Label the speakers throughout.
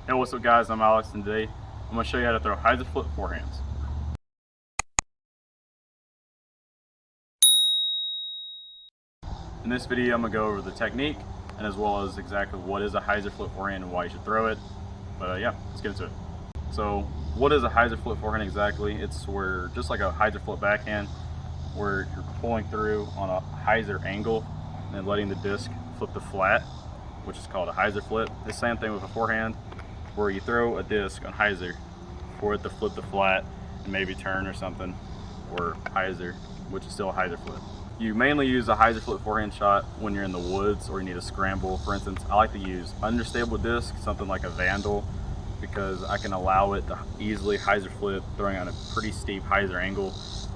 Speaker 1: Hey, what's up guys, I'm Alex and today I'm going to show you how to throw HyzerFlip forehands. In this video I'm going to go over the technique and as well as exactly what is a HyzerFlip forehand and why you should throw it. But yeah, let's get into it. So what is a HyzerFlip forehand exactly? It's where, just like a HyzerFlip backhand, where you're pulling through on a hyzer angle and then letting the disc flip the flat, which is called a HyzerFlip. The same thing with a forehand, where you throw a disc on hyzer for it to flip the flat and maybe turn or something, or hyzer, which is still a HyzerFlip. You mainly use a HyzerFlip forehand shot when you're in the woods or you need a scramble. For instance, I like to use understable disc, something like a Vandal, because I can allow it to easily HyzerFlip, throwing on a pretty steep hyzer angle,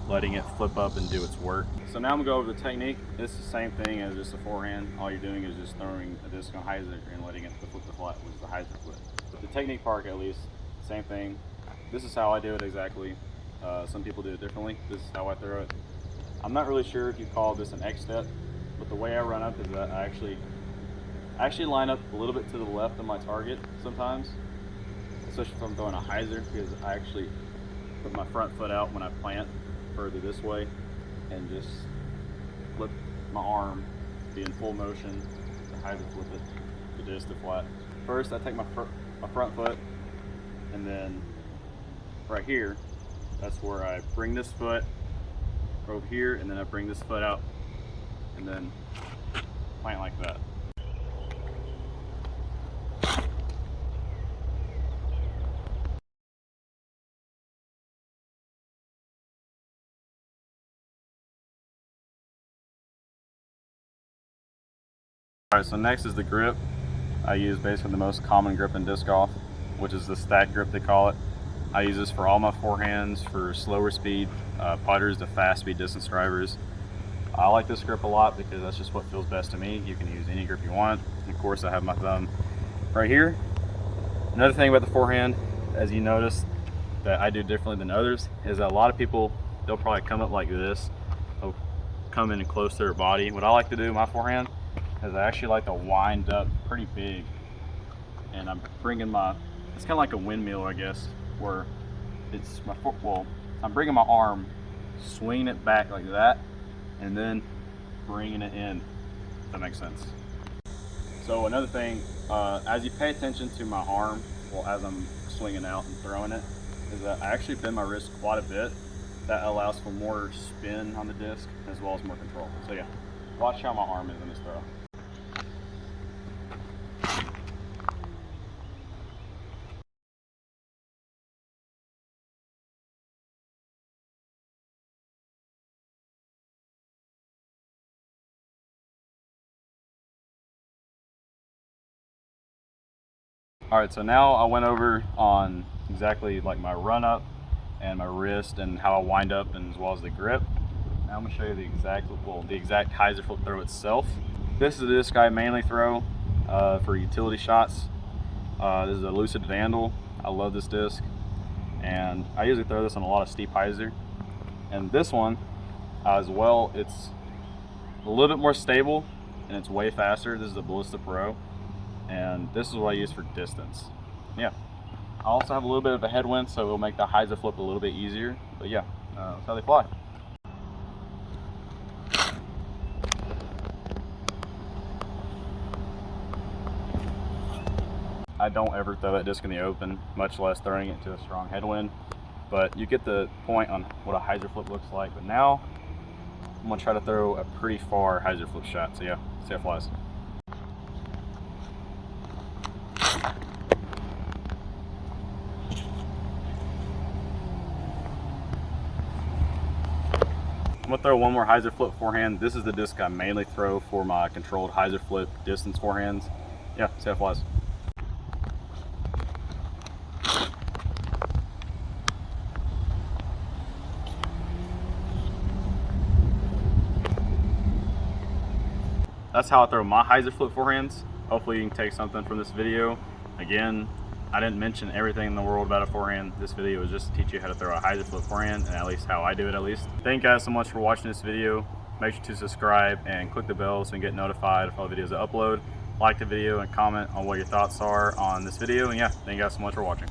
Speaker 1: letting it flip up and do its work. So now I'm gonna go over the technique. It's the same thing as just a forehand. All you're doing is just throwing a disc on hyzer and letting it flip the flat, which is the HyzerFlip. The technique part, at least, same thing. This is how I do it exactly. Some people do it differently. This is how I throw it. I'm not really sure if you call this an X step, but the way I run up is that I actually line up a little bit to the left of my target sometimes, especially if I'm throwing a hyzer, because I actually put my front foot out when I plant further this way and just flip my arm, be in full motion, to HyzerFlip it, the disc to flat. First I take my front foot, and then right here, that's where I bring this foot over here, and then I bring this foot out, and then plant like that. Alright, so next is the grip. I use basically the most common grip in disc golf, which is the stack grip they call it. I use this for all my forehands, for slower speed putters to fast speed distance drivers. I like this grip a lot because that's just what feels best to me. You can use any grip you want. Of course, I have my thumb right here. Another thing about the forehand, as you notice, that I do differently than others, is that a lot of people, they'll probably come up like this. They'll come in close to their body. What I like to do in my forehand is I actually like to wind up pretty big, and I'm bringing my, it's kind of like a windmill, I guess, where it's my foot, well, I'm bringing my arm, swinging it back like that, and then bringing it in, if that makes sense. So another thing, as you pay attention to my arm, well, as I'm swinging out and throwing it, is that I actually bend my wrist quite a bit. That allows for more spin on the disc as well as more control. So yeah, watch how my arm is in this throw. All right, so now I went over on exactly like my run up and my wrist and how I wind up, and as well as the grip. Now I'm gonna show you the exact HyzerFlip throw itself. This is the disc I mainly throw for utility shots. This is a Lucid Vandal. I love this disc, and I usually throw this on a lot of steep hyzer. And this one as well, it's a little bit more stable and it's way faster. This is a Ballista Pro, and this is what I use for distance. Yeah, I also have a little bit of a headwind, so it'll make the HyzerFlip a little bit easier. But yeah, that's how they fly. I don't ever throw that disc in the open, much less throwing it to a strong headwind. But you get the point on what a HyzerFlip looks like. But now I'm gonna try to throw a pretty far HyzerFlip shot. So yeah, see how it flies. I'm gonna throw one more HyzerFlip forehand. This is the disc I mainly throw for my controlled HyzerFlip distance forehands. Yeah, see how it flies. That's how I throw my HyzerFlip forehands. Hopefully you can take something from this video. Again, I didn't mention everything in the world about a forehand. This video was just to teach you how to throw a HyzerFlip forehand, and at least how I do it at least. Thank you guys so much for watching this video. Make sure to subscribe and click the bell so you can get notified of all the videos I upload. like the video and comment on what your thoughts are on this video. And yeah, thank you guys so much for watching.